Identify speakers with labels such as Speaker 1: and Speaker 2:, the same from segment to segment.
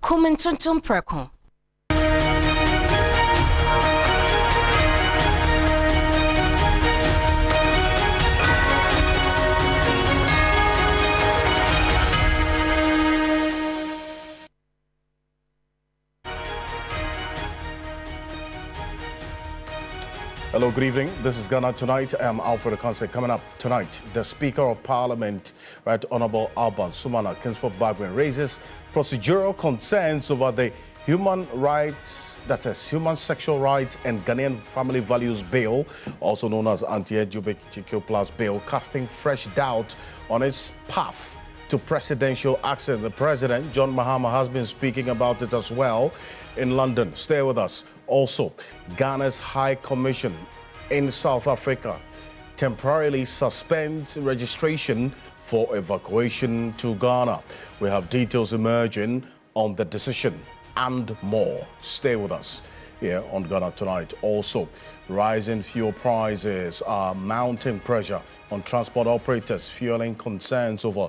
Speaker 1: Kumentuntum Prekon.
Speaker 2: Hello, good evening. This is Ghana Tonight. I am Alfred Okanse. Coming up tonight, the Speaker of Parliament, Right Honorable Alban Sumana Kingsford Bagwin, raises procedural concerns over the human rights, that is, human sexual rights and Ghanaian family values bill, also known as anti-LGBTQ+ bill, casting fresh doubt on its path to presidential action. The President, John Mahama, has been speaking about it as well in London. Stay with us. Also, Ghana's High Commission in South Africa temporarily suspends registration for evacuation to Ghana. We have details emerging on the decision and more. Stay with us here on Ghana Tonight. Also, rising fuel prices are mounting pressure on transport operators, fueling concerns over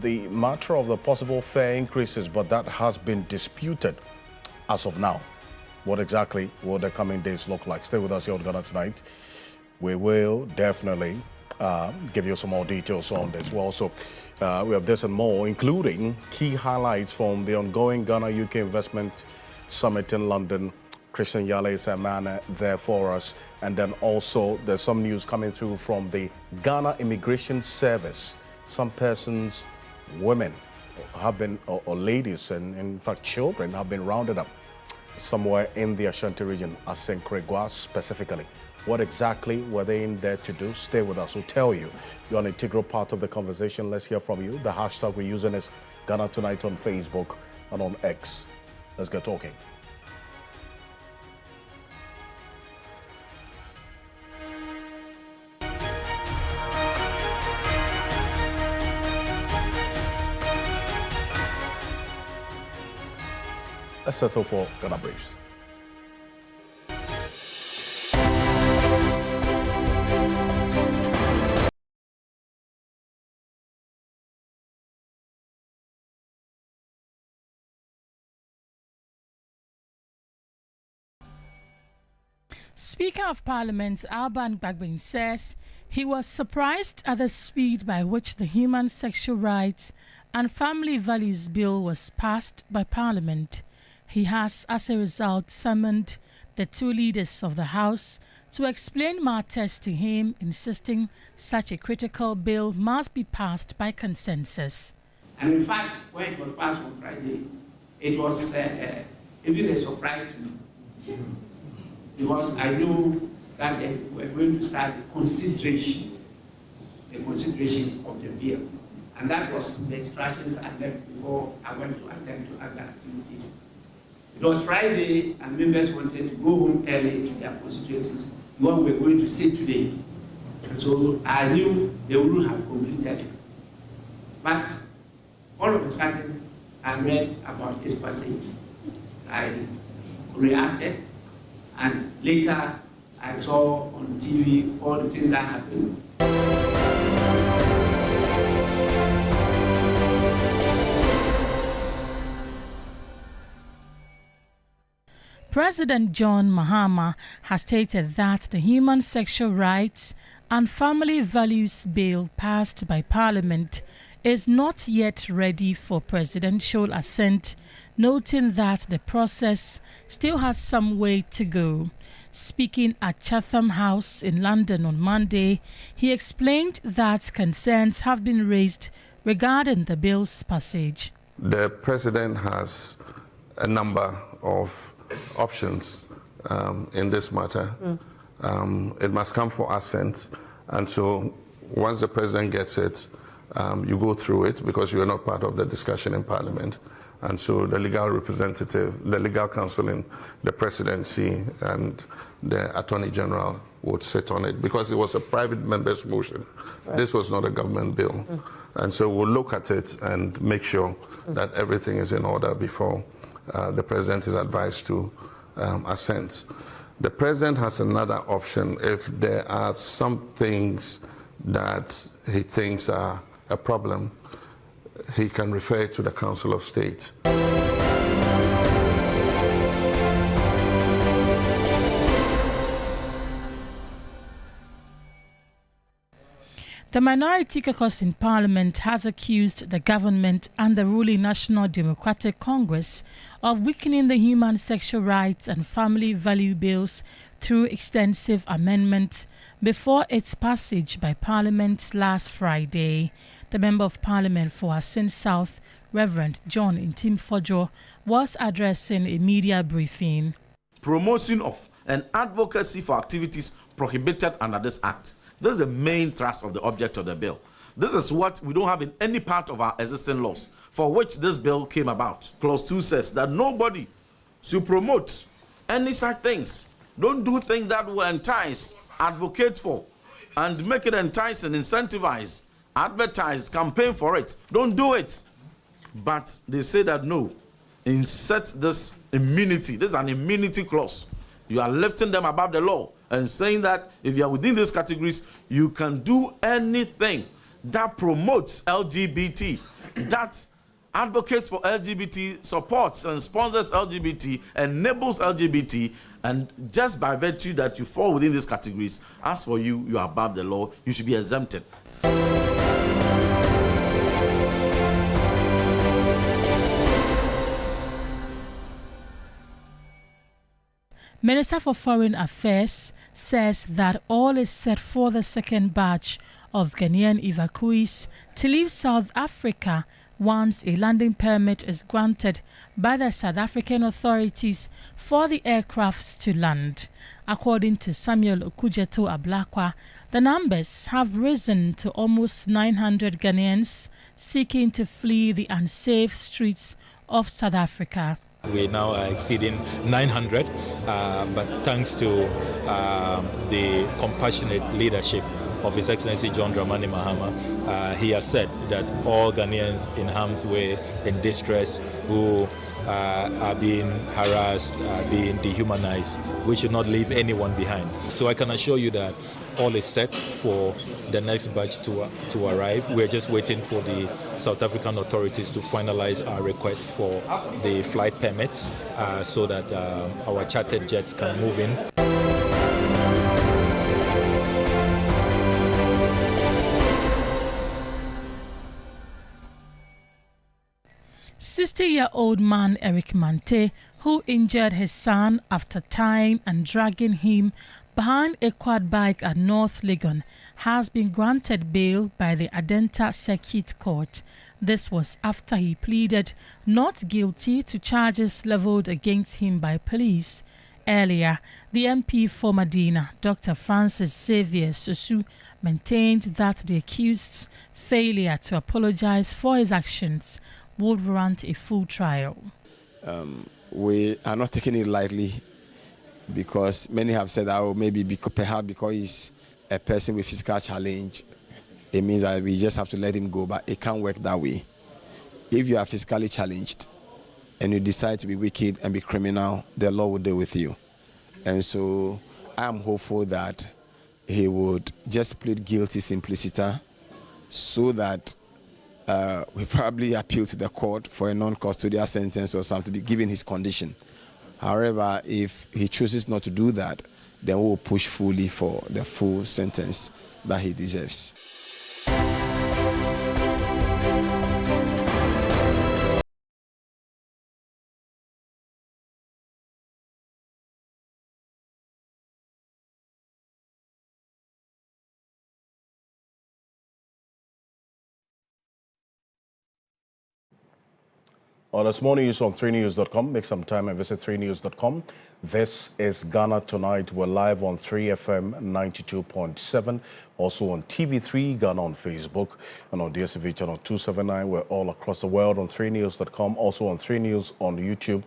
Speaker 2: the matter of the possible fare increases, but that has been disputed as of now. What exactly will the coming days look like? Stay with us here on Ghana Tonight. We will definitely give you some more details on this. Well, so we have this and more, including key highlights from the ongoing Ghana-UK Investment Summit in London. Christian Yale is a man there for us. And then also there's some news coming through from the Ghana Immigration Service. Some persons, women have been, or ladies, and in fact children have been rounded up somewhere in the Ashanti region, Asenkregwa specifically. What exactly were they in there to do? Stay with us. We'll tell you. You're an integral part of the conversation. Let's hear from you. The hashtag we're using is Ghana Tonight on Facebook and on X. Let's get talking. Let's settle for Ghana Briefs.
Speaker 3: Speaker of Parliament Alban Bagwin says he was surprised at the speed by which the Human Sexual Rights and Family Values Bill was passed by Parliament. He has, as a result, summoned the two leaders of the House to explain matters to him, insisting such a critical bill must be passed by consensus.
Speaker 4: And in fact, when it was passed on Friday, it was even a surprise to me, because I knew that they were going to start the consideration of the bill. And that was the instructions I left before I went to attend to other activities. It was Friday, and members wanted to go home early to their constituencies, what we were going to see today. And so I knew they wouldn't have completed it. But all of a sudden, I read about this passage. I reacted, and later I saw on TV all the things that happened.
Speaker 3: President John Mahama has stated that the Human Sexual Rights and Family Values Bill passed by Parliament is not yet ready for presidential assent, noting that the process still has some way to go. Speaking at Chatham House in London on Monday, he explained that concerns have been raised regarding the bill's passage.
Speaker 5: The president has a number of options in this matter. It must come for assent, and so once the president gets it, you go through it because you are not part of the discussion in Parliament. And so the legal representative, the legal counsel in the presidency and the Attorney General would sit on it because it was a private member's motion. Right. This was not a government bill. And so we'll look at it and make sure that everything is in order before the president is advised to assent. The president has another option if there are some things that he thinks are a problem. He can refer to the Council of State.
Speaker 3: The minority caucus in Parliament has accused the government and the ruling National Democratic Congress of weakening the human sexual rights and family value bills through extensive amendments before its passage by Parliament last Friday. The Member of Parliament for Asin South, Reverend John Intim-Fojo, was addressing a media briefing.
Speaker 1: Promotion of and advocacy for activities prohibited under this act. This is the main thrust of the object of the bill. This is what we don't have in any part of our existing laws for which this bill came about. Clause 2 says that nobody should promote any such things. Don't do things that will entice, advocate for, and make it enticing, incentivize, advertise, campaign for it. Don't do it. But they say that no, insert this immunity. This is an immunity clause. You are lifting them above the law and saying that if you are within these categories, you can do anything that promotes LGBT, that advocates for LGBT, supports and sponsors LGBT, enables LGBT, and just by virtue that you fall within these categories, as for you, you are above the law, you should be exempted.
Speaker 3: Minister for Foreign Affairs says that all is set for the second batch of Ghanaian evacuees to leave South Africa once a landing permit is granted by the South African authorities for the aircrafts to land. According to Samuel Okujeto Ablakwa, the numbers have risen to almost 900 Ghanaians seeking to flee the unsafe streets of South Africa.
Speaker 6: We now are exceeding 900, but thanks to the compassionate leadership of His Excellency John Dramani Mahama, he has said that all Ghanaians in harm's way, in distress, who are being harassed, being dehumanized, we should not leave anyone behind. So I can assure you that all is set for the next batch to arrive. We're just waiting for the South African authorities to finalize our request for the flight permits so that our chartered jets can move in.
Speaker 3: 60-year-old man Eric Mante, who injured his son after tying and dragging him behind a quad bike at North Legon, has been granted bail by the Adenta Circuit Court. This was after he pleaded not guilty to charges leveled against him by police. Earlier, the MP for Medina, Dr. Francis Xavier Susu, maintained that the accused's failure to apologize for his actions would warrant a full trial.
Speaker 7: We are not taking it lightly because many have said that maybe perhaps because he's a person with physical challenge, it means that we just have to let him go, but it can't work that way. If you are physically challenged and you decide to be wicked and be criminal, the law will deal with you. And so I am hopeful that he would just plead guilty simpliciter so that we probably appeal to the court for a non-custodial sentence or something, given his condition. However, if he chooses not to do that, then we will push fully for the full sentence that he deserves.
Speaker 2: Well, there's more news on 3news.com. Make some time and visit 3news.com. This is Ghana Tonight. We're live on 3FM 92.7. Also on TV3 Ghana on Facebook and on DSTV channel 279. We're all across the world on 3news.com. Also on 3News on YouTube.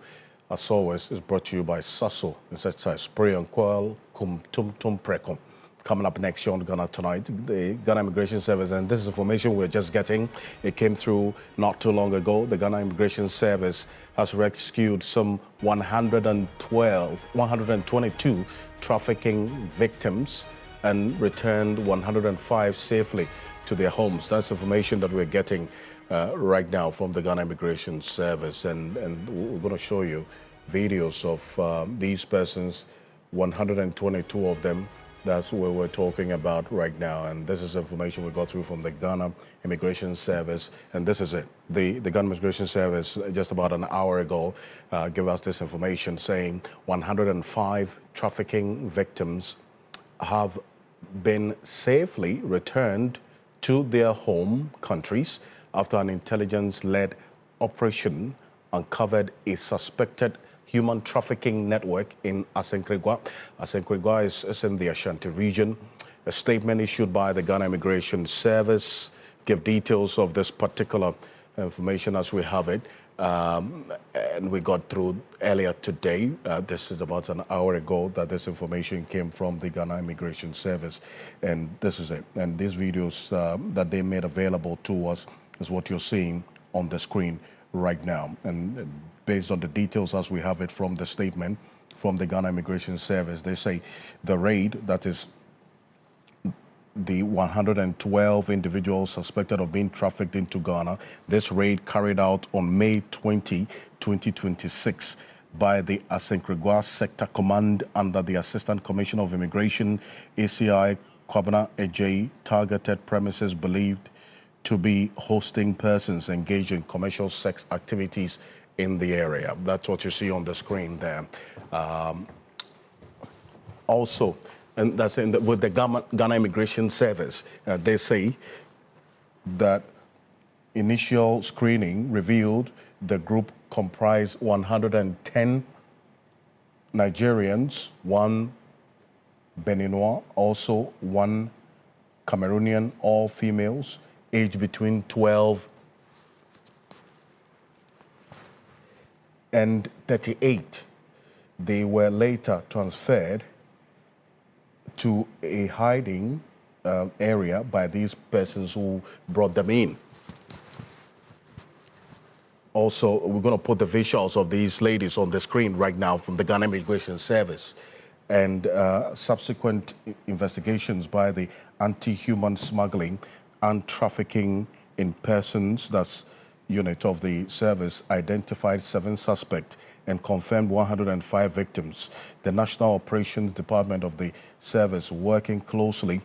Speaker 2: As always, it's brought to you by Sasso. It's Spray and Coil, Kum Tum Tum Precum. Coming up next year on Ghana Tonight, the Ghana Immigration Service, and this is information we're just getting. It came through not too long ago. The Ghana Immigration Service has rescued some 122 trafficking victims and returned 105 safely to their homes. That's information that we're getting right now from the Ghana Immigration Service, and we're going to show you videos of these persons, 122 of them, That's what we're talking about right now. And this is information we got through from the Ghana Immigration Service. And this is it. The Ghana Immigration Service, just about an hour ago, gave us this information saying 105 trafficking victims have been safely returned to their home countries after an intelligence-led operation uncovered a suspected human trafficking network in Asenkrigua. Asenkrigua is in the Ashanti region. A statement issued by the Ghana Immigration Service give details of this particular information as we have it. And we got through earlier today. This is about an hour ago that this information came from the Ghana Immigration Service. And this is it. And these videos that they made available to us is what you're seeing on the screen right now. And based on the details as we have it from the statement from the Ghana Immigration Service, they say the raid, that is the 112 individuals suspected of being trafficked into Ghana, this raid carried out on May 20, 2026 by the Asenkrigua Sector Command under the Assistant Commissioner of Immigration, ACI Kwabena Ejay, targeted premises believed to be hosting persons engaged in commercial sex activities in the area. That's what you see on the screen there. Also, and that's with the Ghana Immigration Service, they say that initial screening revealed the group comprised 110 Nigerians, 1 Beninois, also 1 Cameroonian, all females, aged between 12 and 38. They were later transferred to a hiding area by these persons who brought them in. Also, we're going to put the visuals of these ladies on the screen right now from the Ghana Immigration Service. And subsequent investigations by the Anti-Human Smuggling and Trafficking in Persons, that's unit of the service, identified 7 suspects and confirmed 105 victims. The National Operations Department of the service, working closely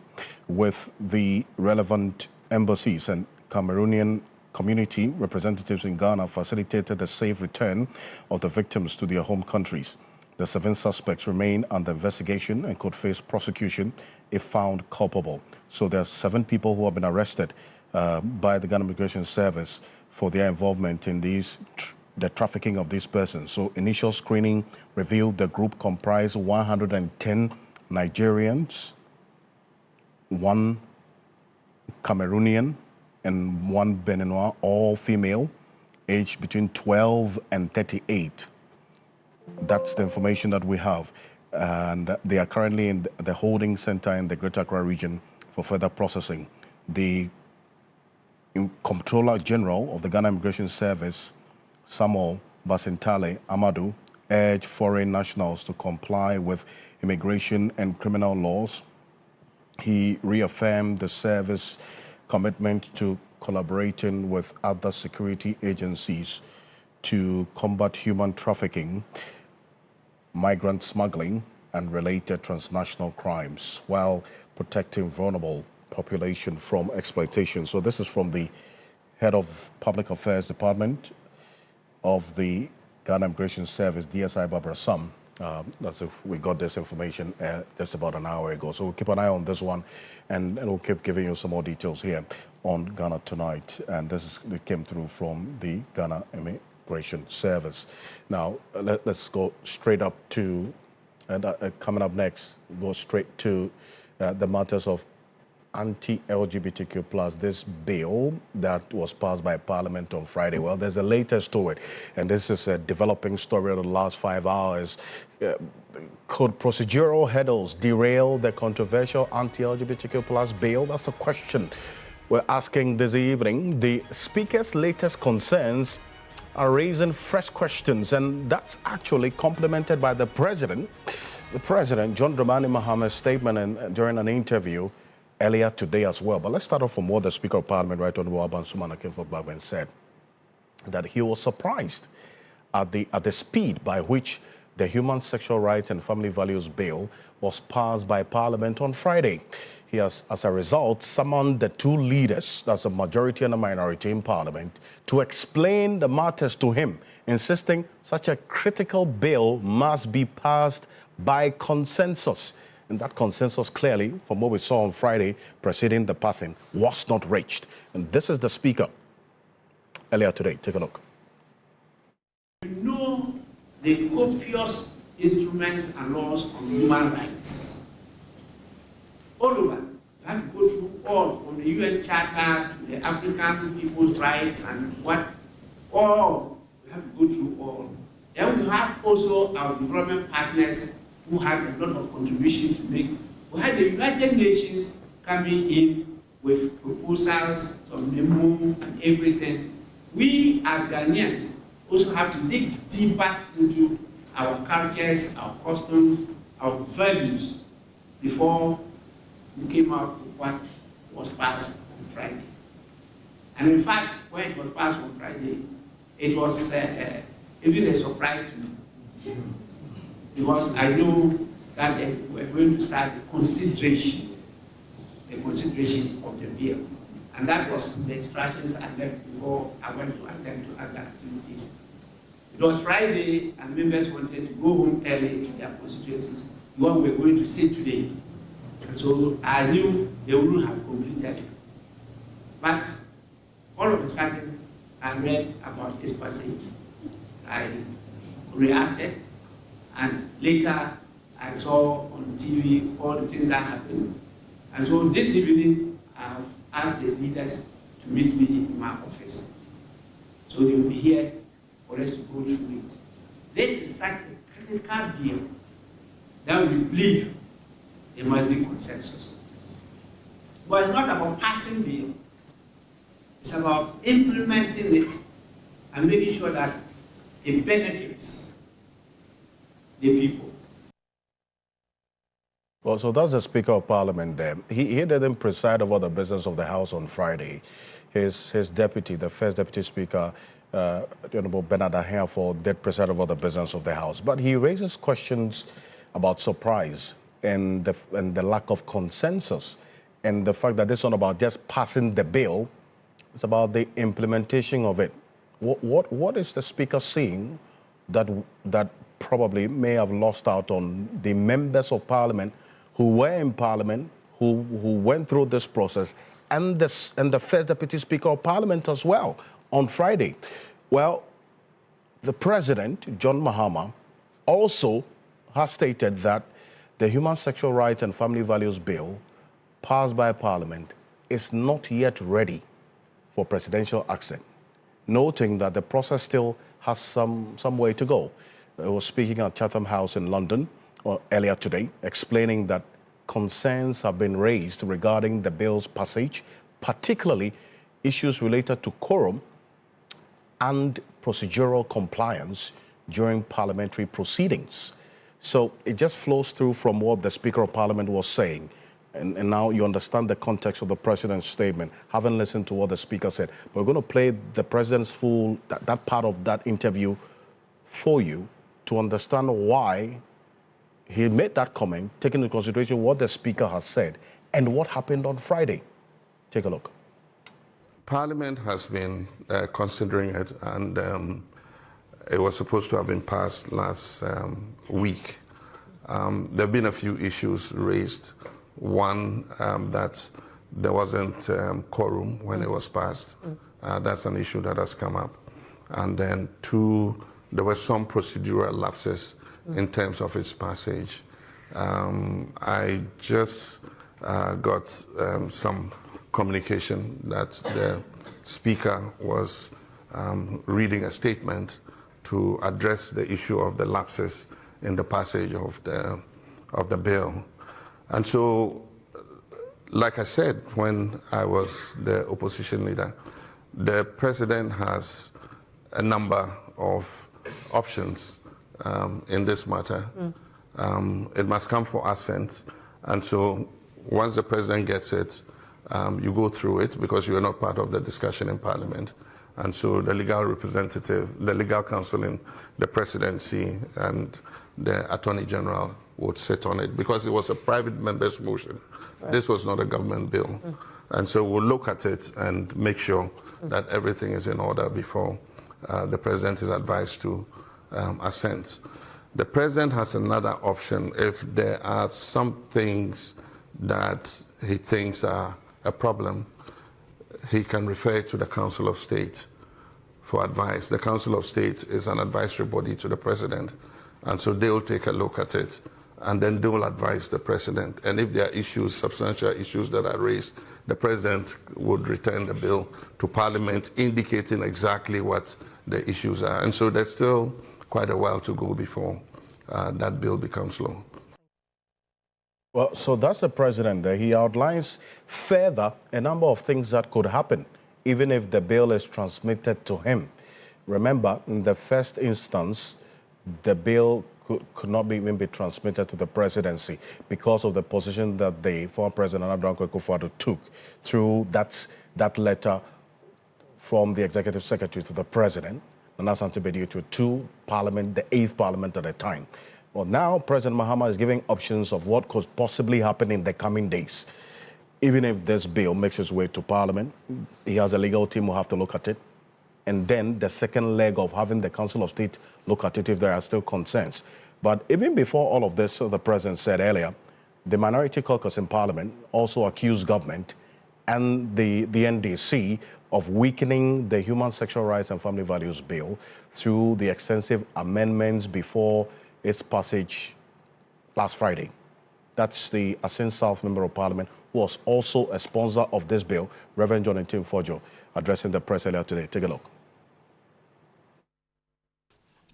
Speaker 2: with the relevant embassies and Cameroonian community representatives in Ghana, facilitated the safe return of the victims to their home countries. The 7 suspects remain under investigation and could face prosecution if found culpable. So there are 7 people who have been arrested by the Ghana Immigration Service for their involvement in the trafficking of these persons. So initial screening revealed the group comprised 110 Nigerians, 1 Cameroonian, and 1 Beninois, all female, aged between 12 and 38. That's the information that we have. And they are currently in the holding center in the Greater Accra region for further processing. The Comptroller General of the Ghana Immigration Service, Samuel Basintale Amadou, urged foreign nationals to comply with immigration and criminal laws. He reaffirmed the service commitment to collaborating with other security agencies to combat human trafficking, migrant smuggling, and related transnational crimes, while protecting vulnerable population from exploitation. So this is from the Head of Public Affairs Department of the Ghana Immigration Service, DSI Barbara Sam. That's if we got this information just about an hour ago. So we'll keep an eye on this one, and we'll keep giving you some more details here on Ghana Tonight. And it came through from the Ghana Immigration Service. Now, let's go straight up to, coming up next, go straight to the matters of anti-LGBTQ plus, this bill that was passed by Parliament on Friday. Well, there's a latest to it, and this is a developing story of the last 5 hours. Could procedural hurdles derail the controversial anti-LGBTQ plus bill? That's the question we're asking this evening. The Speaker's latest concerns are raising fresh questions, and that's actually complemented by the President. The President, John Dramani Mahama's statement during an interview earlier today as well. But let's start off from what the Speaker of Parliament, Right Honourable Alban Sumana Kinfo-Gbagben, said, that he was surprised at the speed by which the Human Sexual Rights and Family Values Bill was passed by Parliament on Friday. He has, as a result, summoned the two leaders, that's a majority and a minority in Parliament, to explain the matters to him, insisting such a critical bill must be passed by consensus. And that consensus clearly, from what we saw on Friday preceding the passing, was not reached. And this is the Speaker earlier today. Take a look.
Speaker 4: You know the copious instruments and laws on human rights. All over, you have to go through all, from the UN Charter to the African People's Rights and what, all, you have to go through all. Then we have also our development partners who have a lot of contribution to make. We had the United Nations coming in with proposals, some memo and everything. We as Ghanaians also have to dig deeper into our cultures, our customs, our values before we came out with what was passed on Friday. And in fact, when it was passed on Friday, it was even a surprise to me. Because I knew that we were going to start the consideration of the bill. And that was the instructions I left before I went to attend to other activities. It was Friday, and members wanted to go home early to their constituencies, the one we're going to see today. And so I knew they wouldn't have completed it. But all of a sudden, I read about this passage. I reacted, and later I saw on TV all the things that happened. And so this evening, I've asked the leaders to meet me in my office. So they will be here for us to go through it. This is such a critical bill that we believe there must be consensus. But it's not about passing bill. It's about implementing it and making sure that it benefits the people.
Speaker 2: Well, so that's the Speaker of Parliament there. He didn't preside over the business of the House on Friday. His deputy, the first Deputy Speaker, Honorable Bernard Ahiafo, did preside over the business of the House. But he raises questions about surprise and the lack of consensus, and the fact that this is not about just passing the bill, it's about the implementation of it. What is the Speaker seeing that probably may have lost out on the members of Parliament who were in Parliament, who went through this process, and the first Deputy Speaker of Parliament as well on Friday? Well, the President, John Mahama, also has stated that the Human Sexual Rights and Family Values Bill passed by Parliament is not yet ready for presidential action, noting that the process still has some way to go. I was speaking at Chatham House in London earlier today, explaining that concerns have been raised regarding the bill's passage, particularly issues related to quorum and procedural compliance during parliamentary proceedings. So it just flows through from what the Speaker of Parliament was saying. And now you understand the context of the President's statement, having listened to what the Speaker said. We're going to play the President's that part of that interview for you to understand why he made that comment, taking into consideration what the Speaker has said and what happened on Friday. Take a look.
Speaker 5: Parliament has been considering it, and it was supposed to have been passed last week. There have been a few issues raised. One, that there wasn't quorum when it was passed. That's an issue that has come up. And then two, there were some procedural lapses in terms of its passage. I just got some communication that the Speaker was reading a statement to address the issue of the lapses in the passage of the bill. And so, like I said, when I was the opposition leader, the President has a number of options in this matter. It must come for assent. And so once the President gets it, you go through it because you are not part of the discussion in Parliament. And so the legal representative, the legal counsel in the Presidency and the Attorney General would sit on it, because it was a private member's motion. Right. This was not a government bill. And so we'll look at it and make sure that everything is in order before the President is advised to assent. The President has another option. If there are some things that he thinks are a problem, he can refer to the Council of State for advice. The Council of State is an advisory body to the President, and so they will take a look at it, and then they will advise the President. And if there are issues, substantial issues that are raised, the President would return the bill to Parliament, indicating exactly what the issues are. And so there's still quite a while to go before that bill becomes law.
Speaker 2: Well, so that's the President there. He outlines further a number of things that could happen, even if the bill is transmitted to him. Remember, in the first instance, the bill could not even be transmitted to the presidency because of the position that the former President Abraham Akufo-Addo took through that letter from the Executive Secretary to the President, Nana Asante Bediatu, to Parliament, the 8th Parliament at the time. Well, now President Mahama is giving options of what could possibly happen in the coming days. Even if this bill makes its way to Parliament, he has a legal team who have to look at it. And then the second leg of having the Council of State look at it if there are still concerns. But even before all of this, the President said earlier, the Minority Caucus in Parliament also accused government and the NDC of weakening the Human Sexual Rights and Family Values Bill through the extensive amendments before its passage last Friday. That's the Asin South Member of Parliament, who was also a sponsor of this bill, Reverend John Tim Fojo, addressing the press earlier today. Take a look.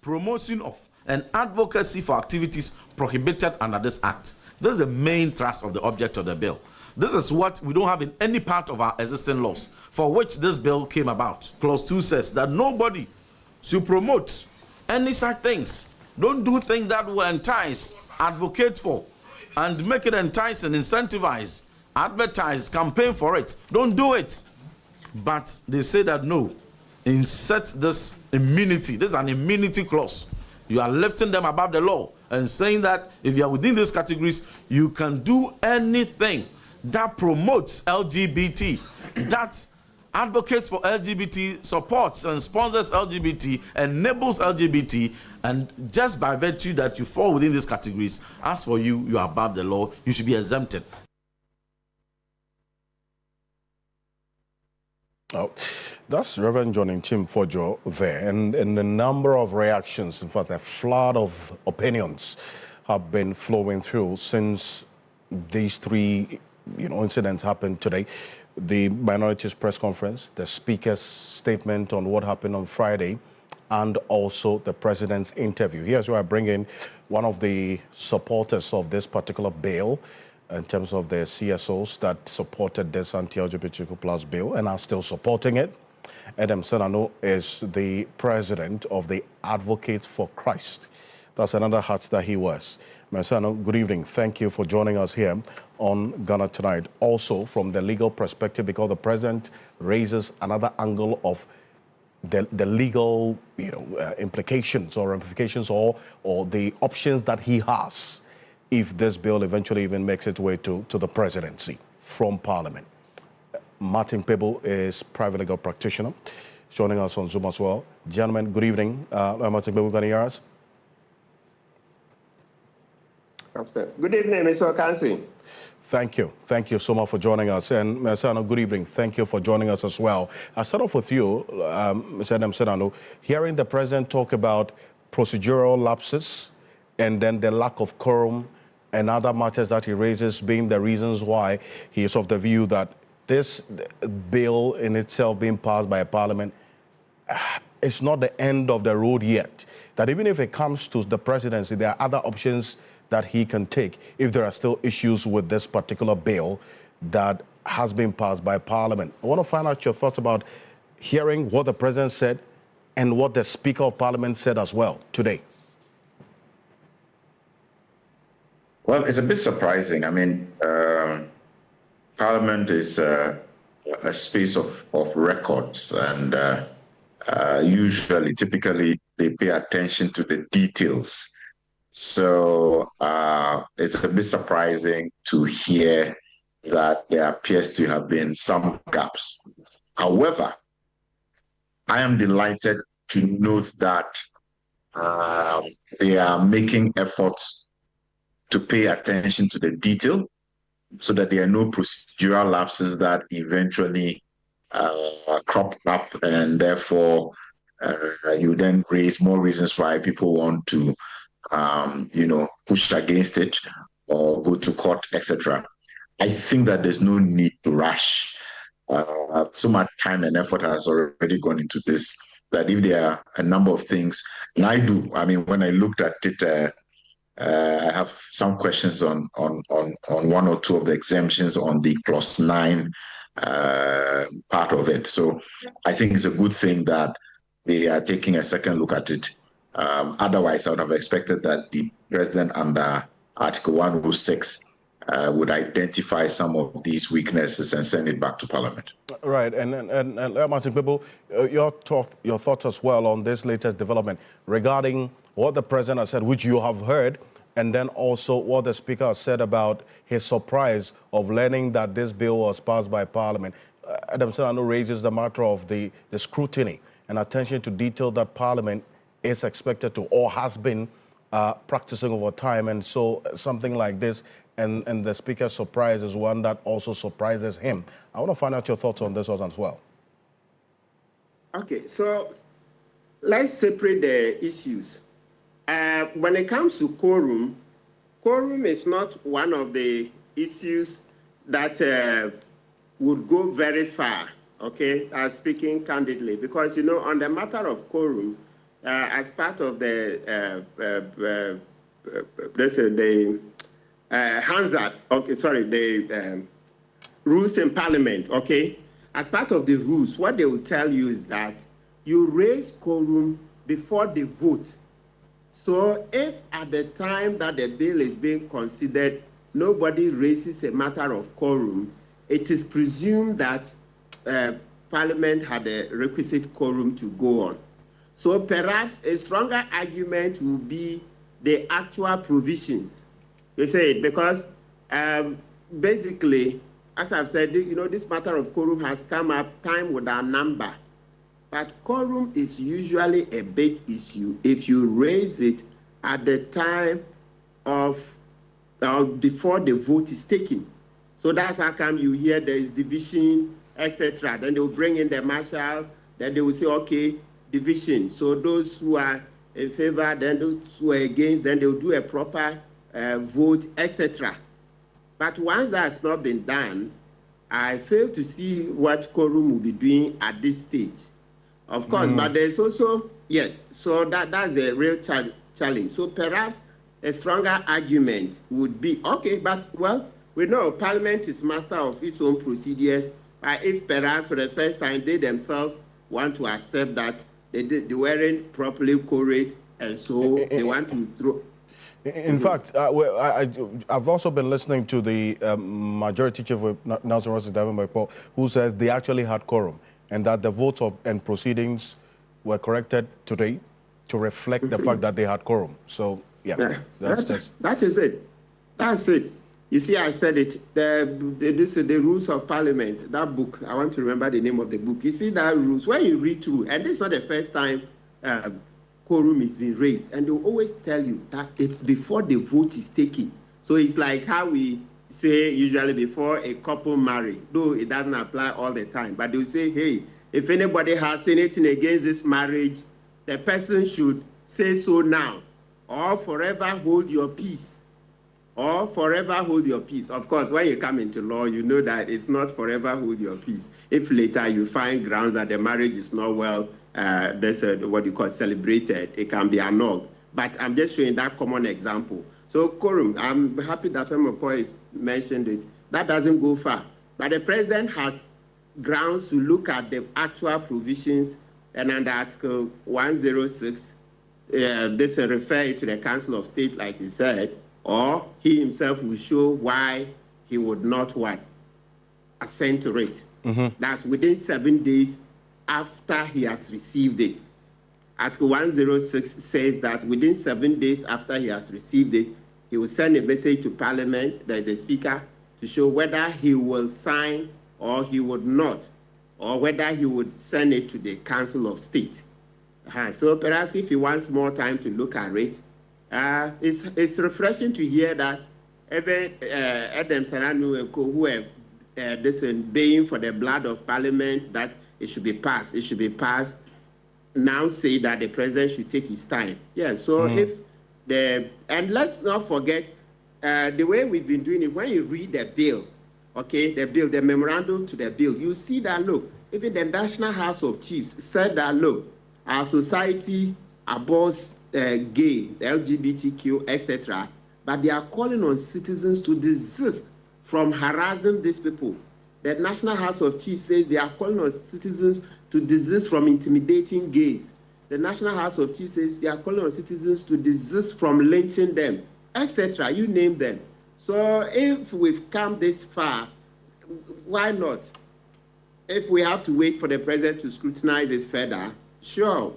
Speaker 1: Promotion of and advocacy for activities prohibited under this act. This is the main thrust of the object of the bill. This is what we don't have in any part of our existing laws for which this bill came about. Clause 2 says that nobody should promote any such things. Don't do things that will entice, advocate for, and make it enticing, incentivize, advertise, campaign for it. Don't do it. But they say that no, insert this immunity. This is an immunity clause. You are lifting them above the law and saying that if you are within these categories, you can do anything that promotes LGBT, that advocates for LGBT, supports and sponsors LGBT, enables LGBT, and just by virtue that you fall within these categories, as for you, you are above the law, you should be exempted.
Speaker 2: Oh, that's Reverend John Tim Fojo there, and a number of reactions, in fact, a flood of opinions have been flowing through since these three incidents happened today. The minorities press conference, the speaker's statement on what happened on Friday, and also the president's interview. Here's where I bring in one of the supporters of this particular bill in terms of the CSOs that supported this anti-LGBTQ+ bill and are still supporting it. Adam Senano is the president of the Advocates for Christ. That's another hat that he wears. Senano, good evening. Thank you for joining us here on Ghana Tonight. Also, from the legal perspective, because the president raises another angle of the legal implications or ramifications or the options that he has if this bill eventually even makes its way to the presidency from Parliament. Martin Pebble is private legal practitioner, joining us on Zoom as well. Gentlemen, good evening. Martin Pebble, can you hear us?
Speaker 8: Good evening, Mr. Okansi.
Speaker 2: Thank you. Thank you so much for joining us. And Mr. Senano, good evening. Thank you for joining us as well. I'll start off with you, Mr. Adam Senano. Hearing the president talk about procedural lapses and then the lack of quorum and other matters that he raises being the reasons why he is of the view that this bill in itself being passed by a parliament is not the end of the road yet. That even if it comes to the presidency, there are other options that he can take if there are still issues with this particular bill that has been passed by Parliament. I want to find out your thoughts about hearing what the president said and what the Speaker of Parliament said as well today.
Speaker 9: Well, it's a bit surprising. I mean, Parliament is a space of records, and typically, they pay attention to the details. So it's a bit surprising to hear that there appears to have been some gaps. However, I am delighted to note that they are making efforts to pay attention to the detail so that there are no procedural lapses that eventually crop up, and therefore you then raise more reasons why people want to push against it or go to court, etc. I think that there's no need to rush. So much time and effort has already gone into this that if there are a number of things, and when I looked at it, I have some questions on one or two of the exemptions on the clause 9 part of it. So I think it's a good thing that they are taking a second look at it. Otherwise, I would have expected that the president under Article 106 would identify some of these weaknesses and send it back to Parliament. Right,
Speaker 2: and Martin Kpebu, your thoughts as well on this latest development regarding what the president has said, which you have heard, and then also what the speaker has said about his surprise of learning that this bill was passed by Parliament. Adam Senano raises the matter of the scrutiny and attention to detail that Parliament is expected to or has been practicing over time, and so something like this and the speaker's surprise is one that also surprises him. I want to find out your thoughts on this one as well.
Speaker 8: Okay, so let's separate the issues. When it comes to quorum is not one of the issues that would go very far, okay, speaking candidly, because, on the matter of quorum, as part of the rules in Parliament, okay? As part of the rules, what they will tell you is that you raise quorum before the vote. So if at the time that the bill is being considered, nobody raises a matter of quorum, it is presumed that Parliament had a requisite quorum to go on. So perhaps a stronger argument will be the actual provisions. You say, because basically, as I've said, this matter of quorum has come up time without number. But quorum is usually a big issue if you raise it at the time of before the vote is taken. So that's how come you hear there is division, etc. Then they will bring in the marshals, then they will say, okay, division. So those who are in favor, then those who are against, then they will do a proper vote, etc. But once that's not been done, I fail to see what quorum will be doing at this stage. Of course, but there's also, yes, so that's a real challenge. So perhaps a stronger argument would be, okay, but, well, we know Parliament is master of its own procedures, but if perhaps for the first time they themselves want to accept that they weren't properly quorate, and so they want to throw...
Speaker 2: In fact, I've also been listening to the Majority Chief Whip, Nelson Ross Davenport, who says they actually had quorum and that the votes and proceedings were corrected today to reflect the fact that they had quorum. So, yeah.
Speaker 8: That is it. That's it. You see, I said it. The Rules of Parliament, that book, I want to remember the name of the book. You see that rules, when you read through, and this is not the first time quorum is being raised, and they'll always tell you that it's before the vote is taken. So it's like how we say usually before a couple marry, though it doesn't apply all the time, but they'll say, hey, if anybody has anything against this marriage, the person should say so now, or forever hold your peace, or forever hold your peace. Of course, when you come into law, you know that it's not forever hold your peace. If later you find grounds that the marriage is not well, there's what you call celebrated, it can be annulled. But I'm just showing that common example. So quorum, I'm happy that Femopois mentioned it. That doesn't go far. But the president has grounds to look at the actual provisions, and under Article 106, this refer to the Council of State, like you said, or he himself will show why he would not assent to it. That's within 7 days after he has received it. Article 106 says that within 7 days after he has received it, he will send a message to Parliament, the Speaker, to show whether he will sign or he would not, or whether he would send it to the Council of State. So perhaps if he wants more time to look at it, it's refreshing to hear that even Adam Saranu, who have baying for the blood of Parliament, that it should be passed, now say that the president should take his time. Yeah, so and let's not forget the way we've been doing it. When you read the bill, okay, the memorandum to the bill, you see that, look, even the National House of Chiefs said that, look, our society abhors gay, LGBTQ, etc., but they are calling on citizens to desist from harassing these people. The National House of Chiefs says they are calling on citizens to desist from intimidating gays. The National House of Chiefs says they are calling on citizens to desist from lynching them, etc. You name them. So if we've come this far, why not? If we have to wait for the president to scrutinize it further, sure.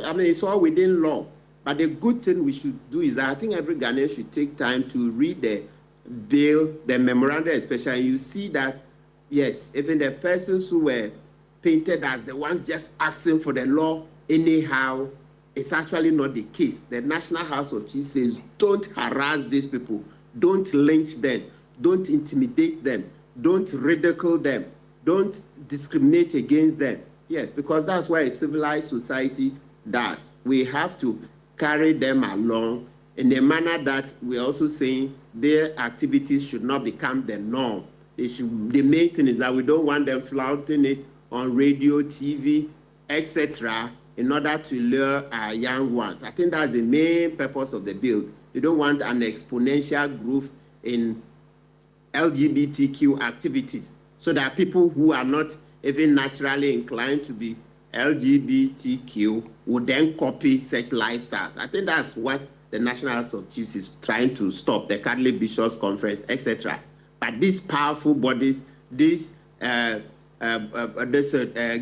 Speaker 8: I mean, it's all within law. But the good thing we should do is that I think every Ghanaian should take time to read the bill, the memorandum especially. You see that, yes, even the persons who were painted as the ones just asking for the law anyhow, it's actually not the case. The National House of Chiefs says, don't harass these people, don't lynch them, don't intimidate them, don't ridicule them, don't discriminate against them. Yes, because that's what a civilized society does. We have to carry them along in a manner that we're also saying their activities should not become the norm. The main thing is that we don't want them flaunting it on radio, TV, etc., in order to lure our young ones. I think that's the main purpose of the bill. You don't want an exponential growth in LGBTQ activities so that people who are not even naturally inclined to be LGBTQ would then copy such lifestyles. I think that's what the National House of Chiefs is trying to stop, the Catholic Bishops' Conference, etc. But these powerful bodies, these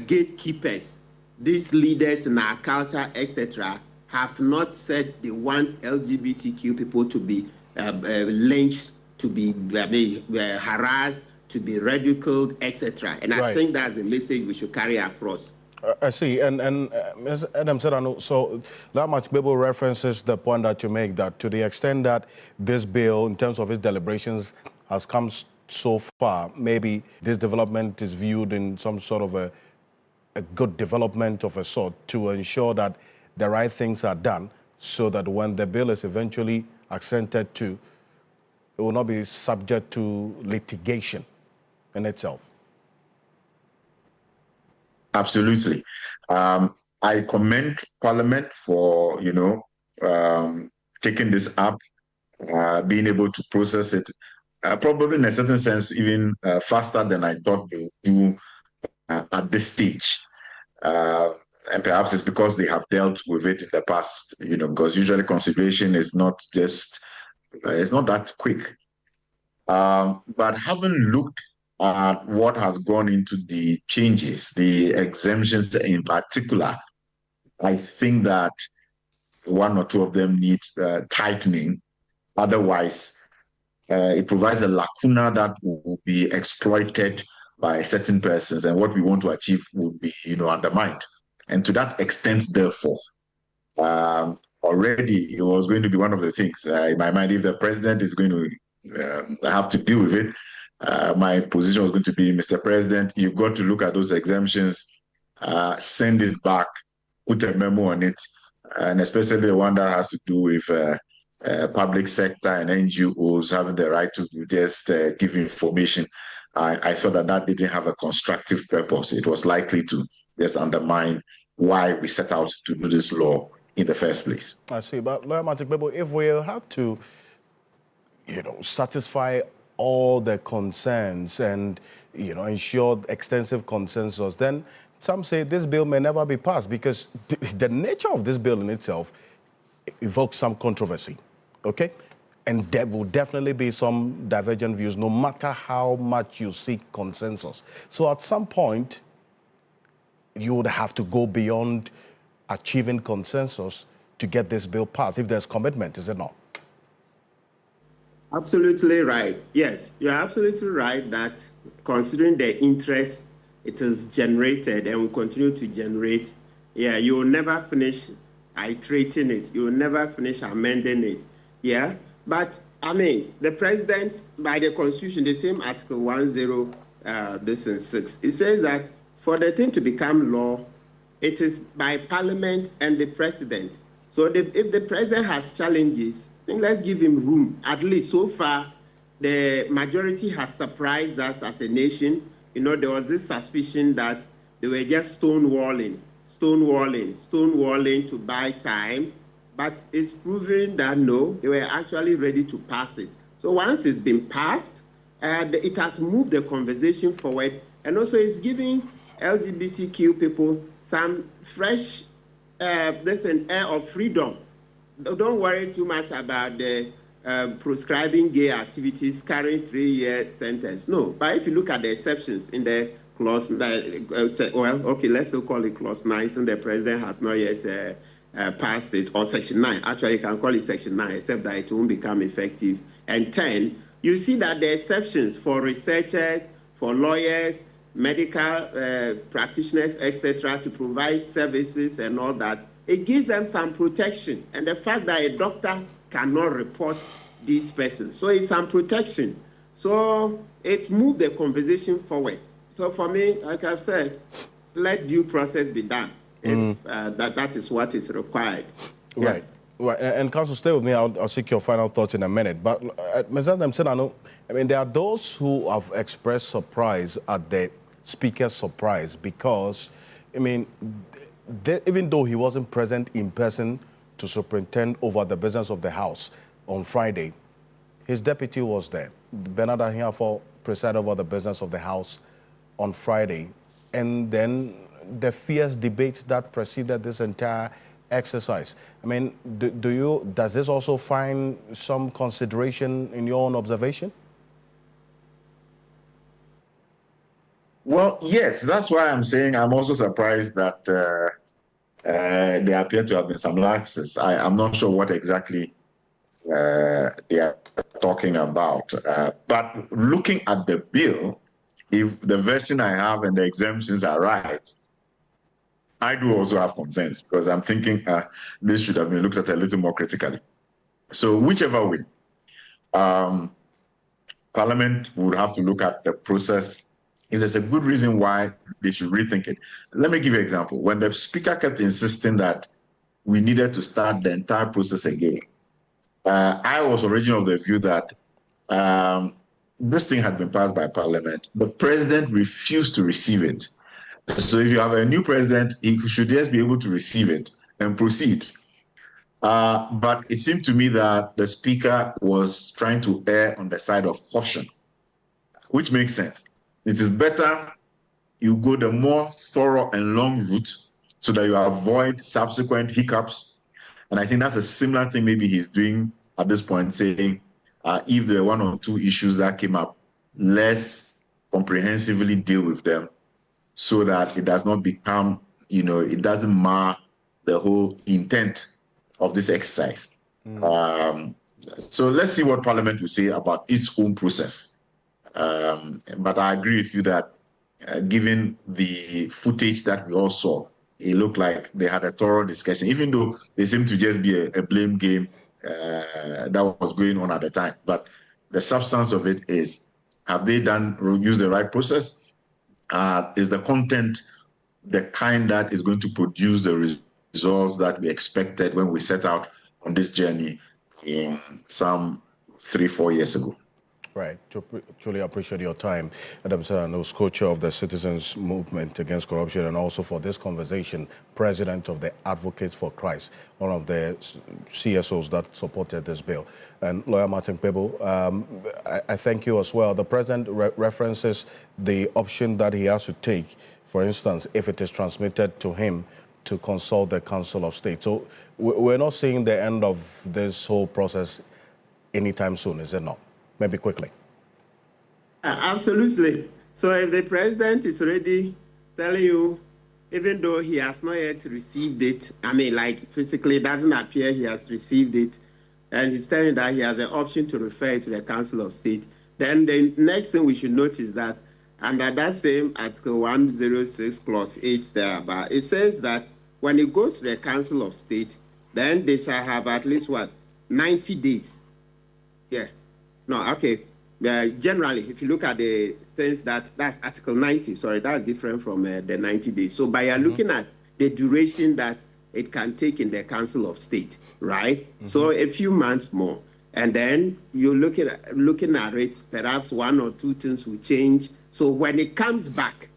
Speaker 8: gatekeepers, these leaders in our culture, etc., have not said they want LGBTQ people to be lynched, to be harassed, to be ridiculed, etc. And I think that's a message we should carry across.
Speaker 2: I see, and Ms. Adam Serrano, so that much Bible references the point that you make, that to the extent that this bill, in terms of its deliberations, has come so far, maybe this development is viewed in some sort of a good development of a sort to ensure that the right things are done so that when the bill is eventually assented to, it will not be subject to litigation in itself.
Speaker 9: Absolutely. I commend Parliament for, taking this up, being able to process it, probably in a certain sense, even faster than I thought they would do at this stage. And perhaps it's because they have dealt with it in the past, because usually consideration is not just, it's not that quick. But having looked at what has gone into the changes, the exemptions in particular, I think that one or two of them need tightening. Otherwise, it provides a lacuna that will be exploited by certain persons, and what we want to achieve will be, undermined. And to that extent, therefore, already it was going to be one of the things in my mind. If the president is going to have to deal with it, my position was going to be, Mr. President, you've got to look at those exemptions, send it back, put a memo on it, and especially the one that has to do with public sector and NGOs having the right to just give information. I thought that didn't have a constructive purpose. It was likely to just undermine why we set out to do this law in the first place.
Speaker 2: I see, but Lawyer Matikbebo, if we have to, satisfy all the concerns and, ensure extensive consensus, then some say this bill may never be passed because the nature of this bill in itself evokes some controversy, okay? And there will definitely be some divergent views, no matter how much you seek consensus. So at some point, you would have to go beyond achieving consensus to get this bill passed, if there's commitment, is it not?
Speaker 8: Absolutely right. Yes, you're absolutely right that considering the interest it has generated and will continue to generate, yeah, you will never finish iterating it. You will never finish amending it. Yeah, but I mean, the president, by the Constitution, the same Article 106, it says that for the thing to become law, it is by Parliament and the president. So if the president has challenges, then let's give him room. At least so far, the majority has surprised us as a nation. You know, there was this suspicion that they were just stonewalling to buy time. But it's proven that no, they were actually ready to pass it. So once it's been passed, it has moved the conversation forward. And also it's giving LGBTQ people some fresh air of freedom. Don't worry too much about the proscribing gay activities carrying 3-year sentence. No, but if you look at the exceptions in the clause, let's still call it clause 9, since the president has not yet passed it, or section 9. Actually, you can call it section 9, except that it won't become effective. And 10, you see that the exceptions for researchers, for lawyers, medical practitioners, etc., to provide services and all that, it gives them some protection. And the fact that a doctor cannot report these persons, so it's some protection. So it's moved the conversation forward. So for me, like I've said, let due process be done. If that is what is required.
Speaker 2: Right.
Speaker 8: Yeah.
Speaker 2: Right. And Council, stay with me. I'll seek your final thoughts in a minute. But Mr. Demsenano, I mean, there are those who have expressed surprise at the Speaker's surprise because, I mean, even though he wasn't present in person to superintend over the business of the House on Friday, his deputy was there. Bernard Ahiafo presided over the business of the House on Friday. And then the fierce debate that preceded this entire exercise. I mean, does this also find some consideration in your own observation?
Speaker 9: Well, yes, that's why I'm saying I'm also surprised that there appear to have been some lapses. I'm not sure what exactly they are talking about. But looking at the bill, if the version I have and the exemptions are right, I do also have concerns because I'm thinking this should have been looked at a little more critically. So whichever way, Parliament would have to look at the process. If there's a good reason why they should rethink it. Let me give you an example. When the Speaker kept insisting that we needed to start the entire process again, I was originally of the view that this thing had been passed by Parliament. The President refused to receive it. So if you have a new president, he should just be able to receive it and proceed. But it seemed to me that the Speaker was trying to err on the side of caution, which makes sense. It is better you go the more thorough and long route so that you avoid subsequent hiccups. And I think that's a similar thing maybe he's doing at this point, saying if there are 1 or 2 issues that came up, let's comprehensively deal with them so that it does not become, it doesn't mar the whole intent of this exercise. So let's see what Parliament will say about its own process. But I agree with you that given the footage that we all saw, it looked like they had a thorough discussion, even though they seemed to just be a blame game that was going on at the time. But the substance of it is, have they used the right process? Is the content the kind that is going to produce the results that we expected when we set out on this journey in some 3-4 years ago?
Speaker 2: Right. Truly appreciate your time. Adam Saranos, co-chair of the Citizens Movement Against Corruption, and also for this conversation, president of the Advocates for Christ, one of the CSOs that supported this bill. And Lawyer Martin Kpebu, I thank you as well. The president references the option that he has to take, for instance, if it is transmitted to him, to consult the Council of State. So we're not seeing the end of this whole process anytime soon, is it not? Maybe quickly.
Speaker 8: Absolutely. So if the president is already telling you even though he has not yet received it, I mean, like physically it doesn't appear he has received it, and he's telling that he has an option to refer it to the Council of State, then the next thing we should note is that under that same Article 106, Clause 8 there, but it says that when it goes to the Council of State, then they shall have at least, 90 days. Yeah. No, okay. Generally, if you look at the things that's Article 90, sorry, that's different from the 90 days. So by looking at the duration that it can take in the Council of State, right? So a few months more. And then you're looking at it, perhaps one or two things will change. So when it comes back,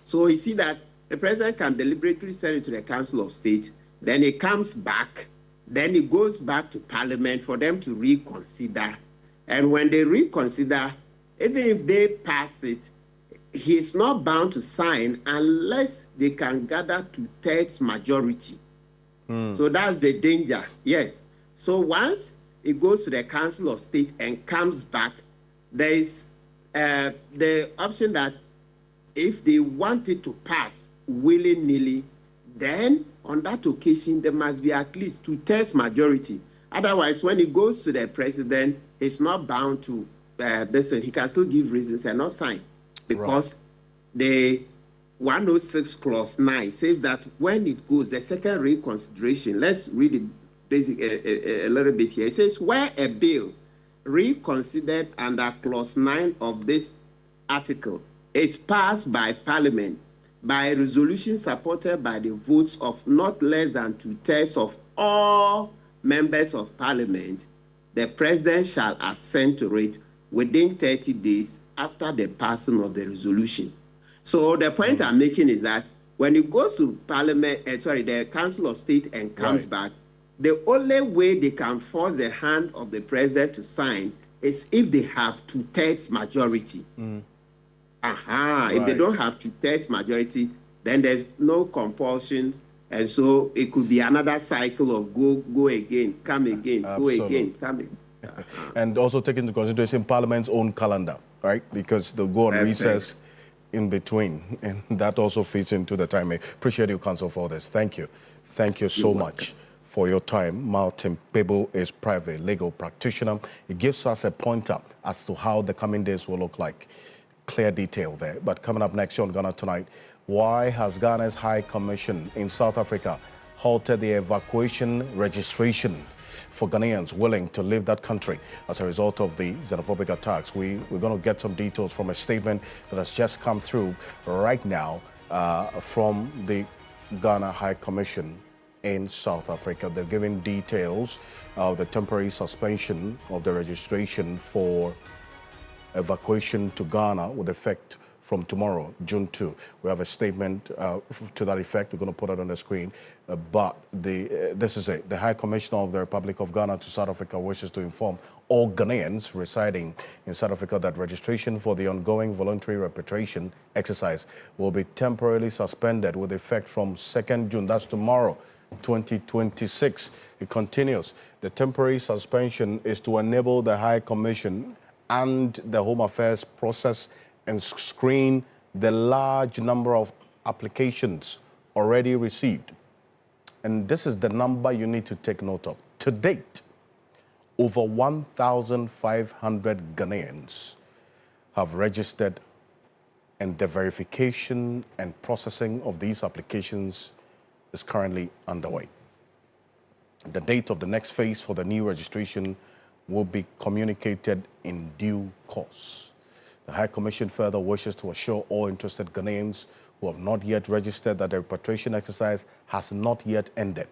Speaker 8: so you see that the president can deliberately send it to the Council of State, then it comes back, then it goes back to Parliament for them to reconsider. And when they reconsider, even if they pass it, he's not bound to sign unless they can gather two-thirds majority. So that's the danger, yes. So once it goes to the Council of State and comes back, there is the option that if they want it to pass willy-nilly, then on that occasion, there must be at least two-thirds majority. Otherwise, when it goes to the president, he's not bound to listen. He can still give reasons and not sign, because the 106 Clause 9 says that when it goes, the second reconsideration, let's read it basic a little bit here. It says, where a bill reconsidered under Clause 9 of this article is passed by Parliament by a resolution supported by the votes of not less than two-thirds of all members of Parliament, the President shall assent to it within 30 days after the passing of the resolution. So the point I'm making is that when it goes to Parliament, the Council of State and comes back, the only way they can force the hand of the President to sign is if they have two-thirds majority. If they don't have two-thirds majority, then there's no compulsion. And so it could be another cycle of go again, come again, go again, come again.
Speaker 2: And also take into consideration Parliament's own calendar, right? Because they'll go on recess in between. And that also fits into the time. I appreciate you, Counsel, for this. Thank you. Thank you so much for your time. Martin Pebo is private legal practitioner. It gives us a pointer as to how the coming days will look like. Clear detail there. But coming up next on Ghana Tonight, why has Ghana's High Commission in South Africa halted the evacuation registration for Ghanaians willing to leave that country as a result of the xenophobic attacks? We're going to get some details from a statement that has just come through right now from the Ghana High Commission in South Africa. They're giving details of the temporary suspension of the registration for evacuation to Ghana with effect from tomorrow, June 2. We have a statement to that effect. We're going to put it on the screen. But this is it. The High Commissioner of the Republic of Ghana to South Africa wishes to inform all Ghanaians residing in South Africa that registration for the ongoing voluntary repatriation exercise will be temporarily suspended with effect from 2nd June. That's tomorrow, 2026. It continues. The temporary suspension is to enable the High Commission and the Home Affairs process and screen the large number of applications already received. And this is the number you need to take note of. To date, over 1,500 Ghanaians have registered, and the verification and processing of these applications is currently underway. The date of the next phase for the new registration will be communicated in due course. The High Commission further wishes to assure all interested Ghanaians who have not yet registered that the repatriation exercise has not yet ended.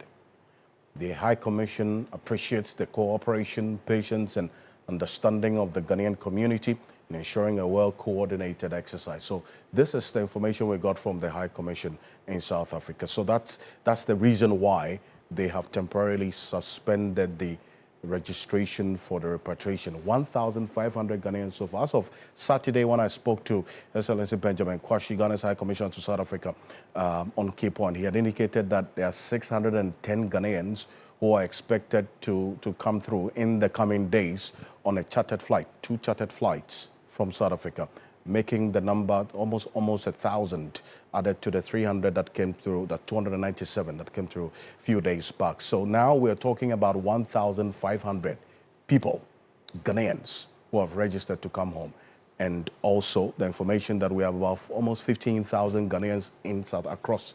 Speaker 2: The High Commission appreciates the cooperation, patience, and understanding of the Ghanaian community in ensuring a well-coordinated exercise. So this is the information we got from the High Commission in South Africa. So that's the reason why they have temporarily suspended the registration for the repatriation. 1,500 Ghanaians so far. As of Saturday, when I spoke to Excellency Benjamin Kwashi, Ghana's High Commissioner to South Africa, on Cape Point, he had indicated that there are 610 Ghanaians who are expected to come through in the coming days on a chartered flight, 2 chartered flights from South Africa. making the number almost 1,000 added to the 300 that came through, the 297 that came through a few days back. So now we're talking about 1,500 people, Ghanaians, who have registered to come home. And also the information that we have about almost 15,000 Ghanaians across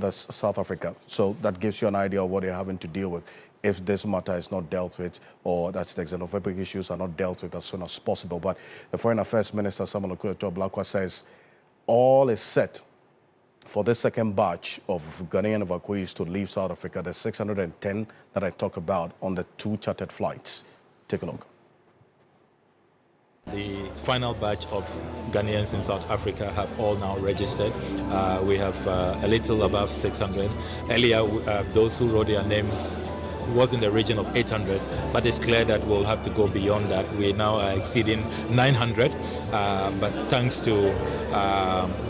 Speaker 2: South Africa. So that gives you an idea of what they're having to deal with if this matter is not dealt with, or that the xenophobic issues are not dealt with as soon as possible. But the Foreign Affairs Minister, Samuel Okudzeto-Ablakwa, says all is set for this second batch of Ghanaian evacuees to leave South Africa, the 610 that I talked about on the 2 chartered flights. Take a look.
Speaker 6: The final batch of Ghanaians in South Africa have all now registered. We have a little above 600. Earlier, those who wrote their names was in the region of 800, but it's clear that we'll have to go beyond that. We now are exceeding 900, but thanks to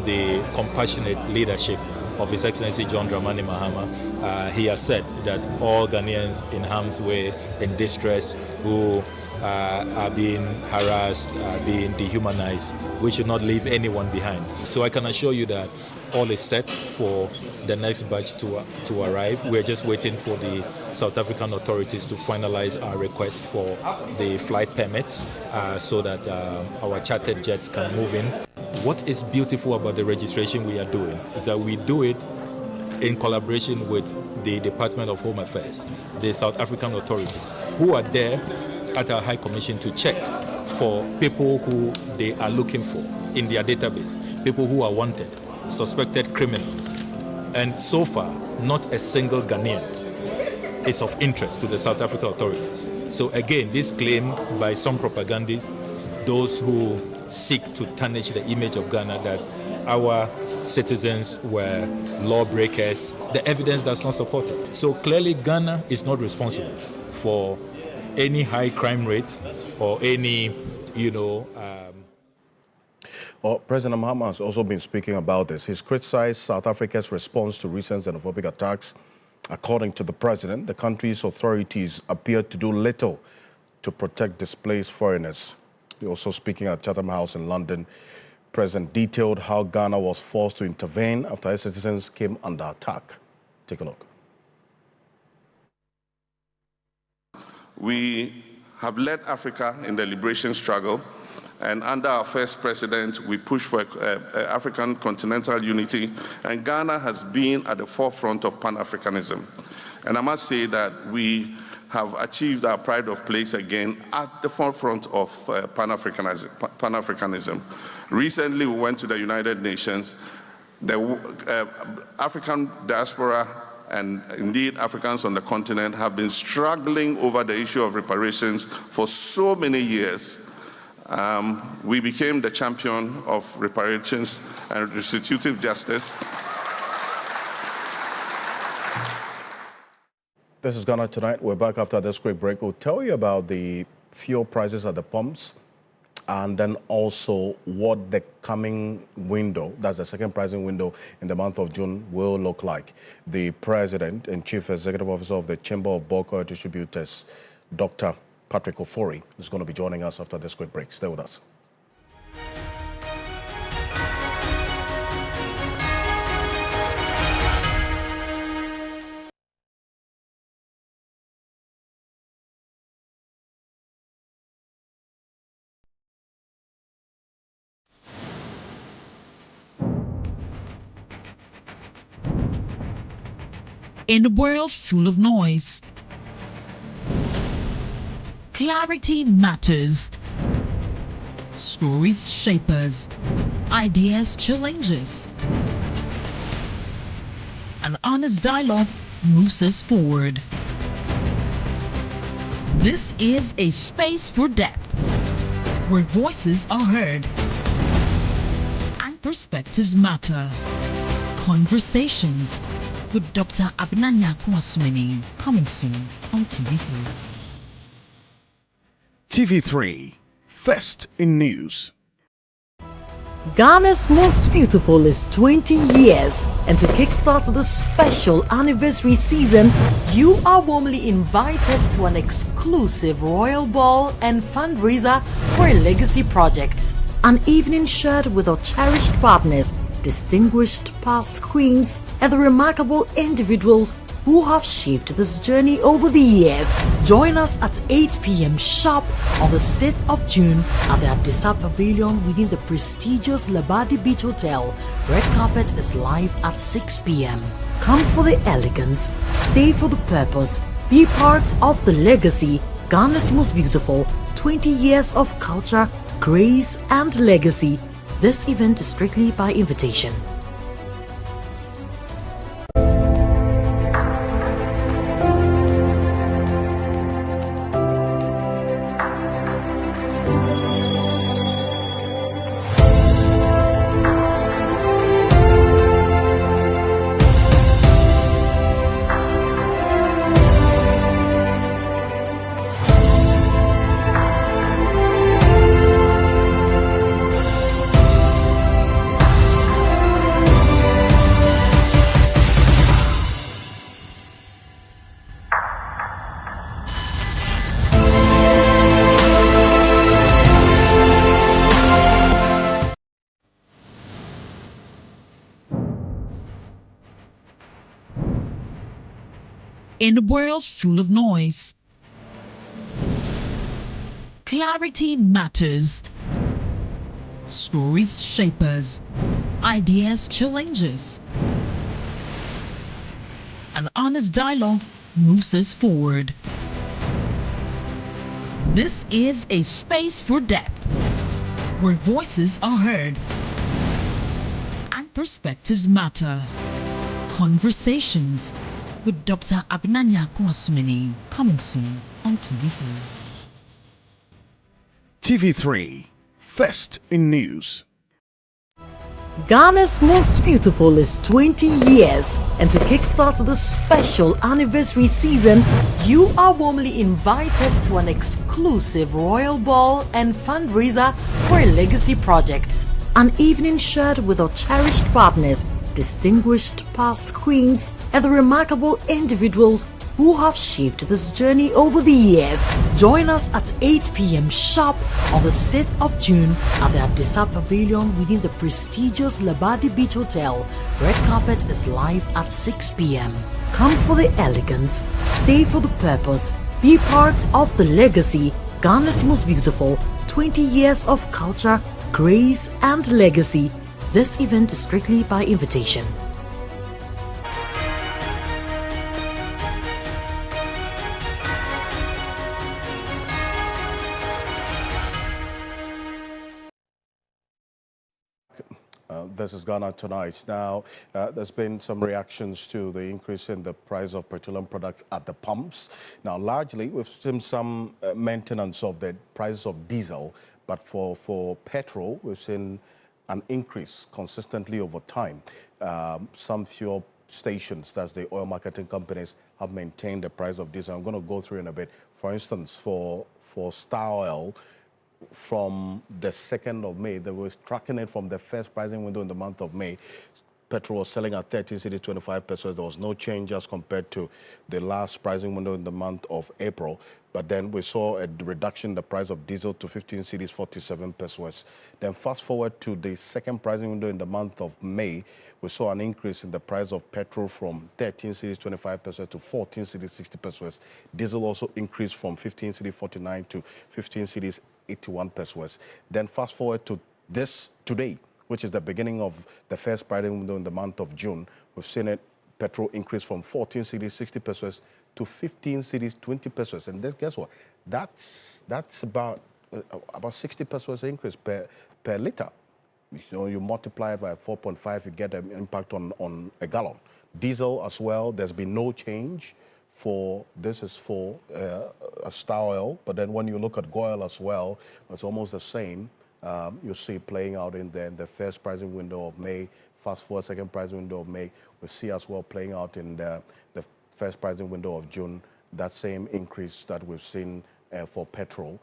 Speaker 6: the compassionate leadership of His Excellency John Dramani Mahama, he has said that all Ghanaians in harm's way, in distress, who are being harassed, being dehumanized, we should not leave anyone behind. So I can assure you that all is set for the next batch to arrive. We're just waiting for the South African authorities to finalize our request for the flight permits so that our chartered jets can move in. What is beautiful about the registration we are doing is that we do it in collaboration with the Department of Home Affairs, the South African authorities, who are there at our High Commission to check for people who they are looking for in their database, people who are wanted, suspected criminals. And so far, not a single Ghanaian is of interest to the South African authorities. So again, this claim by some propagandists, those who seek to tarnish the image of Ghana, that our citizens were lawbreakers, the evidence does not support it. So clearly Ghana is not responsible for any high crime rates or any,
Speaker 2: Well, President Mahama has also been speaking about this. He's criticized South Africa's response to recent xenophobic attacks. According to the president, the country's authorities appear to do little to protect displaced foreigners. He also speaking at Chatham House in London. President detailed how Ghana was forced to intervene after its citizens came under attack. Take a look.
Speaker 5: We have led Africa in the liberation struggle, and under our first president, we pushed for African continental unity, and Ghana has been at the forefront of Pan-Africanism. And I must say that we have achieved our pride of place again at the forefront of Pan-Africanism. Recently, we went to the United Nations. The African diaspora and indeed Africans on the continent have been struggling over the issue of reparations for so many years. We became the champion of reparations and restitutive justice.
Speaker 2: This is Ghana Tonight. We're back after this quick break. We'll tell you about the fuel prices at the pumps, and then also what the coming window, that's the second pricing window in the month of June, will look like. The President and Chief Executive Officer of the Chamber of Bulk Oil Distributors, Dr. Patrick Ofori, is going to be joining us after this quick break. Stay with us.
Speaker 10: In a world full of noise, clarity matters. Stories shape us, ideas challenge us. An honest dialogue moves us forward. This is a space for depth, where voices are heard and perspectives matter. Conversations with Dr. Abinanya Kwasmini, coming soon on TV3.
Speaker 2: TV3, first in news.
Speaker 11: Ghana's Most Beautiful is 20 years, and to kickstart the special anniversary season, you are warmly invited to an exclusive royal ball and fundraiser for a legacy project. An evening shared with our cherished partners, distinguished past queens, and the remarkable individuals who have shaped this journey over the years. Join us at 8 p.m. sharp on the 6th of June at the Adisa Pavilion within the prestigious Labadi Beach Hotel. Red carpet is live at 6 p.m. Come for the elegance, stay for the purpose, be part of the legacy. Ghana's most beautiful 20 years of culture, grace, and legacy. This event is strictly by invitation.
Speaker 10: In a world full of noise, clarity matters. Stories shape us, ideas challenge us. An honest dialogue moves us forward. This is a space for depth, where voices are heard and perspectives matter. Conversations with Dr. Abinanya Kwasumini, coming soon on TV3.
Speaker 2: TV3, first in news.
Speaker 11: Ghana's most beautiful is 20 years, and to kickstart the special anniversary season, you are warmly invited to an exclusive royal ball and fundraiser for a legacy project. An evening shared with our cherished partners, distinguished past queens, and the remarkable individuals who have shaped this journey over the years. Join us at 8 p.m. sharp on the 6th of June at the Adisa Pavilion within the prestigious Labadi Beach Hotel. Red carpet is live at 6 p.m. Come for the elegance, stay for the purpose, be part of the legacy. Ghana's most beautiful 20 years of culture, grace, and legacy. This event is strictly by invitation.
Speaker 2: This is Ghana Tonight. Now, there's been some reactions to the increase in the price of petroleum products at the pumps. Now, largely, we've seen some maintenance of the price of diesel, but for petrol, we've seen an increase consistently over time. Some fuel stations, that's the oil marketing companies, have maintained the price of diesel. I'm going to go through in a bit. For instance, for Star Oil, from the 2nd of May, they were tracking it from the first pricing window in the month of May. Petrol was selling at 13 cedis 25 pesos. There was no change as compared to the last pricing window in the month of April. But then we saw a reduction in the price of diesel to 15 cedis 47 pesos. Then fast forward to the second pricing window in the month of May, we saw an increase in the price of petrol from 13 cedis 25 pesos to 14 cedis 60 pesos. Diesel also increased from 15 cedis 49 to 15 cedis 81 pesos. Then fast forward to this today, which is the beginning of the first pricing window in the month of June. We've seen it, petrol increase from 14 cedis 60 pesos to 15 cedis 20 pesos. And then guess what? That's about 60 pesos increase per liter. You multiply it by 4.5, you get an impact on a gallon. Diesel as well, there's been no change. This is for Star Oil, but then when you look at Goil as well, it's almost the same. You see playing out in the first pricing window of May. Fast forward, second pricing window of May, we see as well playing out in the first pricing window of June, that same increase that we've seen for petrol.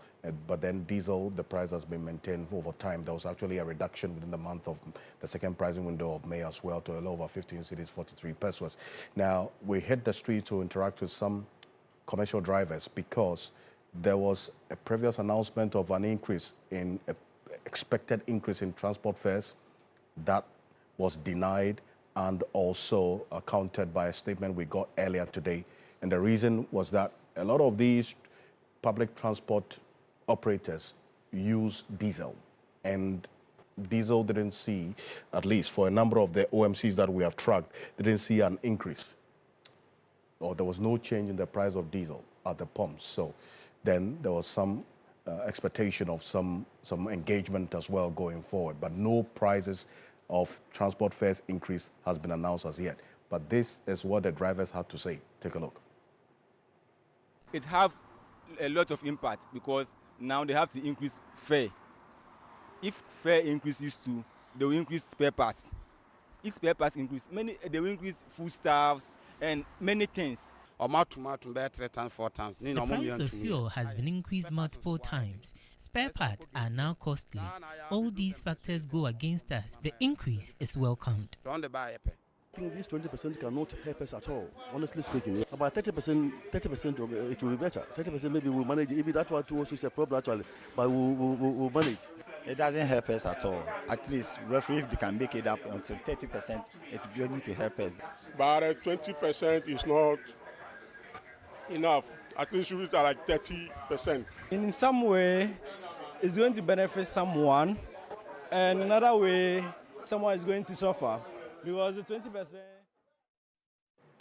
Speaker 2: But then diesel, the price has been maintained over time. There was actually a reduction within the month of the second pricing window of May as well to a little over 15 cedis 43 pesos. Now, we hit the street to interact with some commercial drivers because there was a previous announcement of an increase in expected increase in transport fares. That was denied and also countered by a statement we got earlier today. And the reason was that a lot of these public transport operators use diesel, and diesel didn't see, at least for a number of the OMCs that we have tracked, didn't see an increase, or there was no change in the price of diesel at the pumps. So then there was some expectation of some engagement as well going forward, but no prices of transport fares increase has been announced as yet. But this is what the drivers had to say. Take a look.
Speaker 12: It have a lot of impact because now they have to increase fare. If fare increases too, they will increase spare parts. If spare parts increase, they will increase foodstuffs and many things.
Speaker 13: The price of fuel has been increased multiple times. Spare parts are now costly. All these factors go against us. The increase is welcomed.
Speaker 14: I think this 20% cannot help us at all, honestly speaking. About 30%, it will be better. 30% maybe we'll manage. Even that one too also is a problem actually, but we'll manage.
Speaker 15: It doesn't help us at all. At least, roughly, if they can make it up until 30%, it's going to help us.
Speaker 16: But 20% is not enough. At least we are like 30%.
Speaker 17: In some way, it's going to benefit someone, and another way, someone is going to suffer because the 20%.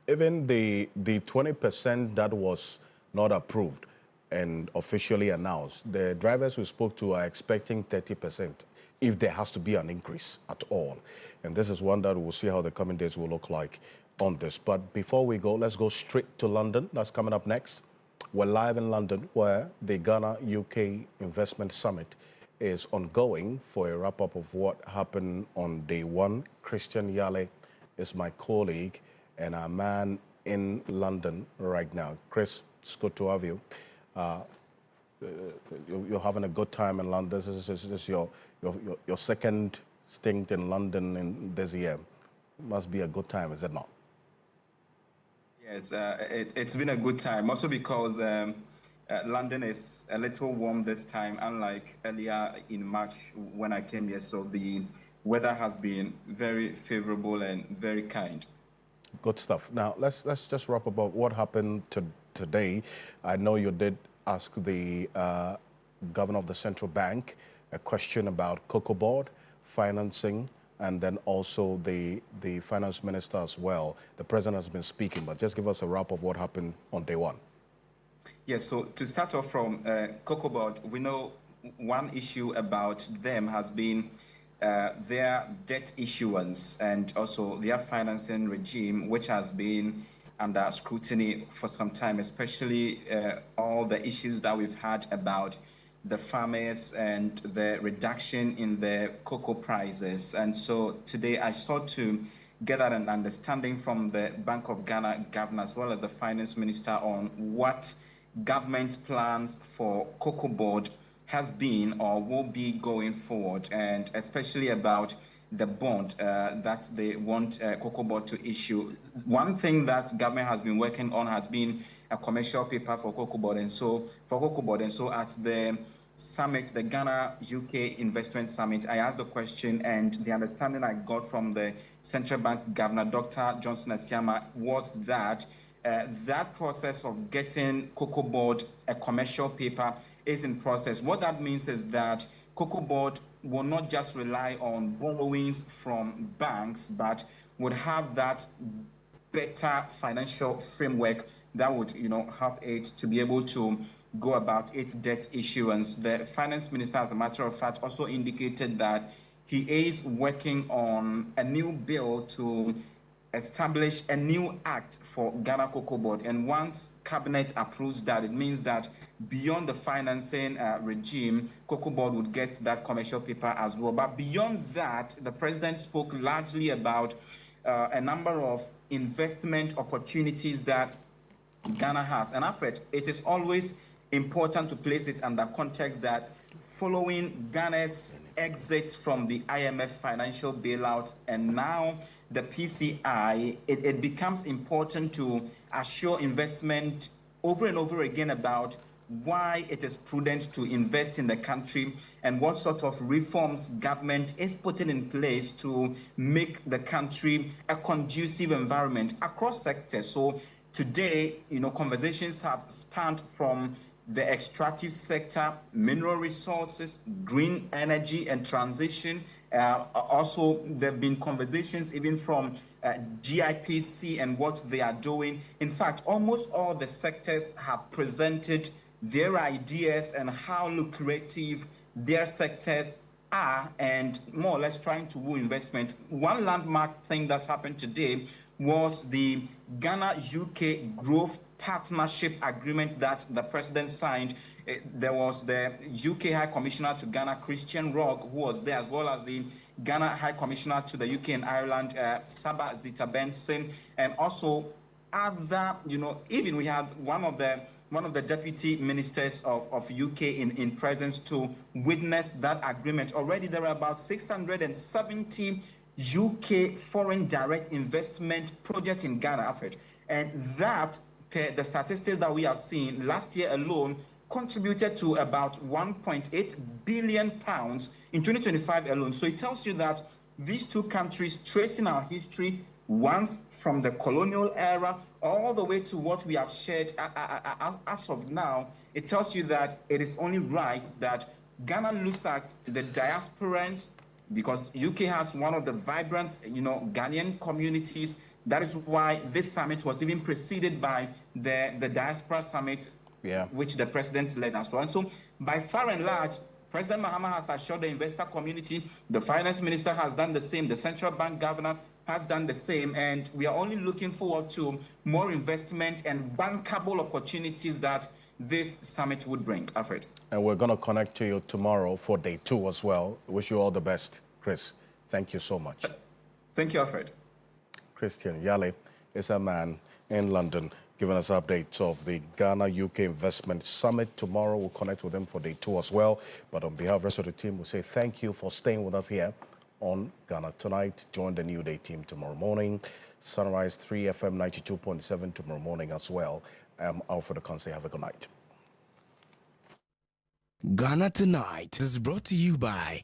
Speaker 2: Even the 20% that was not approved and officially announced, the drivers we spoke to are expecting 30% if there has to be an increase at all. And this is one that we'll see how the coming days will look like on this. But before we go, let's go straight to London. That's coming up next. We're live in London, where the Ghana-UK Investment Summit is ongoing for a wrap-up of what happened on day one. Christian Yale is my colleague and our man in London right now. Chris, it's good to have you. You're having a good time in London. This is your second stint in London in this year. Must be a good time, is it not?
Speaker 18: Yes, it's been a good time. Also because London is a little warm this time, unlike earlier in March when I came here. So the weather has been very favorable and very kind.
Speaker 2: Good stuff. Now let's just wrap about what happened today. I know you did ask the governor of the central bank a question about Cocoa Board financing, and then also the finance minister as well. The president has been speaking, but just give us a wrap of what happened on day one.
Speaker 18: Yes, so to start off from Cocoa Board, we know one issue about them has been their debt issuance and also their financing regime, which has been under scrutiny for some time, especially all the issues that we've had about the farmers and the reduction in the cocoa prices. And so today I sought to get an understanding from the Bank of Ghana governor as well as the finance minister on what government plans for Cocoa Board has been or will be going forward, and especially about the bond that they want Cocoa Board to issue. One thing that government has been working on has been a commercial paper for Cocoa Board, and so at the summit, the Ghana-UK Investment Summit, I asked the question, and the understanding I got from the Central Bank Governor, Dr. Johnson Asiama, was that that process of getting Cocoa Board a commercial paper is in process. What that means is that Cocoa Board will not just rely on borrowings from banks, but would have that better financial framework that would, help it to be able to go about its debt issuance. The finance minister, as a matter of fact, also indicated that he is working on a new bill to establish a new act for Ghana Cocoa Board. And once cabinet approves that, it means that beyond the financing regime, Cocoa Board would get that commercial paper as well. But beyond that, the president spoke largely about a number of investment opportunities that Ghana has. And Alfred, it is always important to place it under context that following Ghana's exit from the IMF financial bailout and now the PCI, it becomes important to assure investment over and over again about why it is prudent to invest in the country and what sort of reforms government is putting in place to make the country a conducive environment across sectors. So today, conversations have spanned from the extractive sector, mineral resources, green energy and transition. Also, there have been conversations even from GIPC and what they are doing. In fact, almost all the sectors have presented their ideas and how lucrative their sectors are and more or less trying to woo investment. One landmark thing that happened today was the Ghana-UK Growth Partnership Agreement that the president signed. There was the UK High Commissioner to Ghana, Christian Rock, who was there, as well as the Ghana High Commissioner to the UK and Ireland, Saba Zita Benson, and also other, even we had one of the deputy ministers of UK in presence to witness that agreement. Already there are about 670 UK foreign direct investment projects in Ghana, Alfred. And that, per the statistics that we have seen, last year alone contributed to about 1.8 billion pounds in 2025 alone. So it tells you that these two countries, tracing our history once from the colonial era all the way to what we have shared as of now, it tells you that it is only right that Ghana looks at the diasporans, because UK has one of the vibrant, Ghanaian communities. That is why this summit was even preceded by the diaspora summit, which the president led as well. And so, by far and large, President Mahama has assured the investor community, the finance minister has done the same, the central bank governor has done the same, and we are only looking forward to more investment and bankable opportunities that this summit would bring. Alfred.
Speaker 2: And we're going to connect to you tomorrow for day 2 as well. Wish you all the best, Chris. Thank you so much.
Speaker 18: Thank you, Alfred.
Speaker 2: Christian Yale is a man in London giving us updates of the Ghana-UK Investment Summit. Tomorrow we'll connect with him for day 2 as well. But on behalf of the rest of the team, we'll say thank you for staying with us here on Ghana Tonight. Join the New Day team tomorrow morning. Sunrise 3 FM 92.7 tomorrow morning as well. I'm Alfred Akonse. Have a good night.
Speaker 19: Ghana Tonight is brought to you by